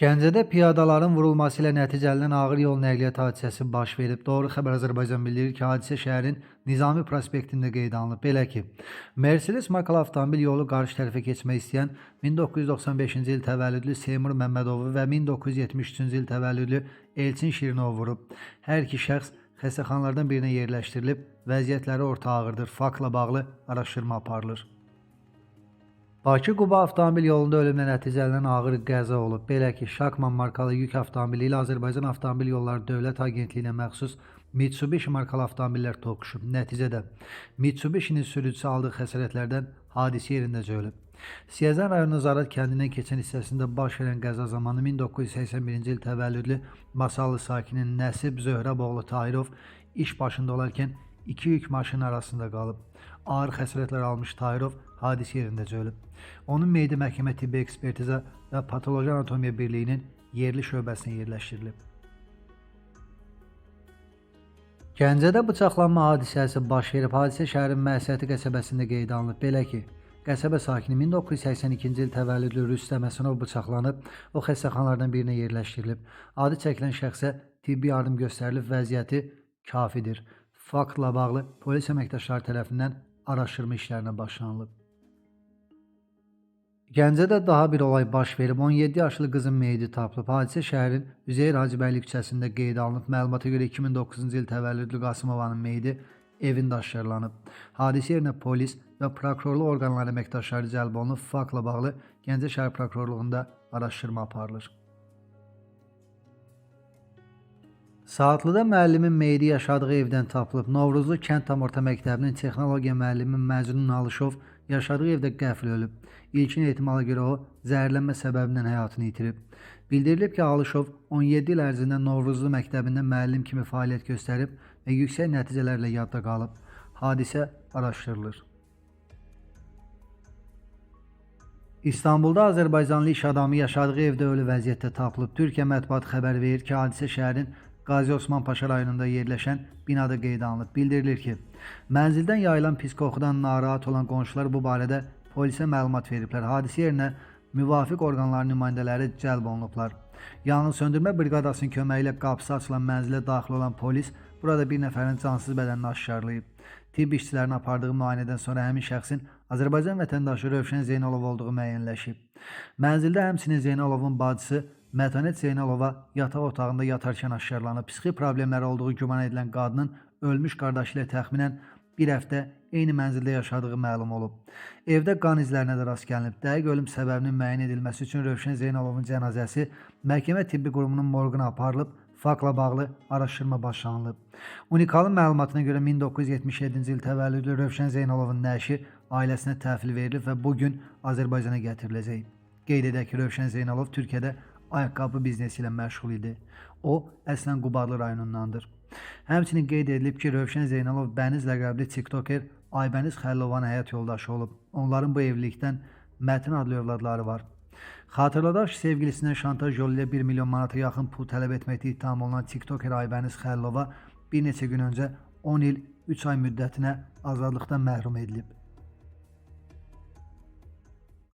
Gəncədə piyadaların vurulması ilə nəticələnən ağır yol nəqliyyat hadisəsi baş verib. Doğru Xəbər Azərbaycan bildirir ki, hadisə şəhərin Nizami prospektində qeydə alınıb. Belə ki, Mercedes markalı avtomobil yolu qarşı tərəfə keçmək istəyən 1995-ci il təvəllüdlü Seymur Məmmədovu və 1973-cü il təvəllüdlü Elçin Şirinovu vurub. Hər iki şəxs xəstəxanalardan birinə yerləşdirilib, vəziyyətləri orta ağırdır. Faktla bağlı araşdırma aparılır. Bakı-Quba avtomobil yolunda ölümlə nəticələnən ağır qəza olub. Belə ki, Şakman markalı yük avtomobili ilə Azərbaycan Avtomobil Yolları Dövlət Agentliyinə məxsus Mitsubishi markalı avtomobillər toqquşub. Nəticədə Mitsubishinin sürücüsü aldığı xəsarətlərdən hadisə yerindəcə ölüb. Siyəzən rayonu Zarat kəndindən keçən hissəsində baş verən qəza zamanı 1981-ci il təvəllüdlü Masallı sakini Nəsib Zöhrəboğlu Tahirov iş başında olarkən iki yük maşının arasında qalıb. Ağır xəsarətlər almış Tahirov hadisə yerindəcə ölüb. Onun meyidi məhkəmə tibbi ekspertiza və patoloji anatomiya birliyinin yerli şöbəsinə yerləşdirilib. Gəncədə bıçaqlanma hadisəsi baş verib. Hadisə şəhərin Məhsəti qəsəbəsində qeydə alınıb. Belə ki, qəsəbə sakini 1982-ci il təvəllüdlü Rüstəm Həsənov bıçaqlanıb, o xəstəxanalardan birinə yerləşdirilib. Adı çəkilən şəxsə tibbi yardım göstərilib, vəziyyəti kafidir. Faktla bağlı polis əməkdaşları tərəfindən araşdırma işlərinə başlanılıb. Gəncədə daha bir olay baş verib. 17 yaşlı qızın meyidi tapılıb. Hadisə şəhərin Üzeyir Hacıbəyli küçəsində qeydə alınıb. Məlumata görə 2009-cu il təvəllüdlü Qasımovanın meyidi evində aşkarlanıb. Hadisə yerinə polis və prokurorluq orqanları əməkdaşları cəlb olunub. Faktla bağlı Gəncə şəhər prokurorluğunda araşdırma aparılır. Saatlıda müəllimin meyidi yaşadığı evdən tapılıb. Novruzlu Kənd Tam Orta Məktəbinin texnologiya müəllimi Məcnun Alışov yaşadığı evdə qəfil ölüb. İlkin ehtimala görə o, zəhərlənmə səbəbindən həyatını itirib. Bildirilib ki, Alışov 17 il ərzində Novruzlu məktəbində müəllim kimi fəaliyyət göstərib və yüksək nəticələrlə yadda qalıb. Hadisə araşdırılır. İstanbulda Azərbaycanlı iş adamı yaşadığı evdə ölü vəziyyətdə tapılıb. Türkiyə mətbuatı xəbər verir ki, hadisə şəhərin Qazi Osman Paşa rayonunda yerləşən binada qeydə alınıb. Bildirilir ki, mənzildən yayılan pis qoxudan narahat olan qonşular bu barədə polisə məlumat veriblər. Hadisə yerinə müvafiq orqanların nümayəndələri cəlb olunublar. Yanğınsöndürmə briqadasının köməyi ilə qapısı açılan mənzilə daxil olan polis burada bir nəfərin cansız bədənini aşkarlayıb. Tibb işçilərinin apardığı müayinədən sonra həmin şəxsin Azərbaycan vətəndaşı Rövşən Zeynalov olduğu müəyyənləşib. Mənzildə həmçinin Zeynalovun bacısı Mətanət Zeynalova yataq otağında yatarkən aşkarlanıb. Psixi problemləri olduğu güman edilən qadının ölmüş qardaşı ilə təxminən bir həftə eyni mənzildə yaşadığı məlum olub. Evdə qan izlərinə də rast gəlinib. Dəqiq ölüm səbəbinin müəyyən edilməsi üçün Rövşən Zeynalovun cənazəsi məhkəmə tibbi qurumunun morquna aparılıb, faktla bağlı araşdırma başlanılıb. Unikalın məlumatına görə 1977-ci il təvəllüdlü Rövşən Zeynalovun nəşi ailəsinə təhvil verilib və bugün Azərbaycana gətiriləcək. Qeyd edək ki, Rövşən Zeynalov Türkiyədə ayaqqabı biznesi ilə məşğul idi. O, əslən Qubadlı rayonundandır. Həmçinin qeyd edilib ki, Rövşən Zeynalov Bəniz ləqəbli tiktoker Aybəniz Xəllovanın həyat yoldaşı olub. Onların bu evlilikdən Mətin adlı övladları var. Xatırladaq ki, sevgilisindən şantaj yolu ilə 1 milyon manata yaxın pul tələb etməkdə ittiham olunan tiktoker Aybəniz Xəllova bir neçə gün öncə 10 il 3 ay müddətinə azadlıqdan məhrum edilib.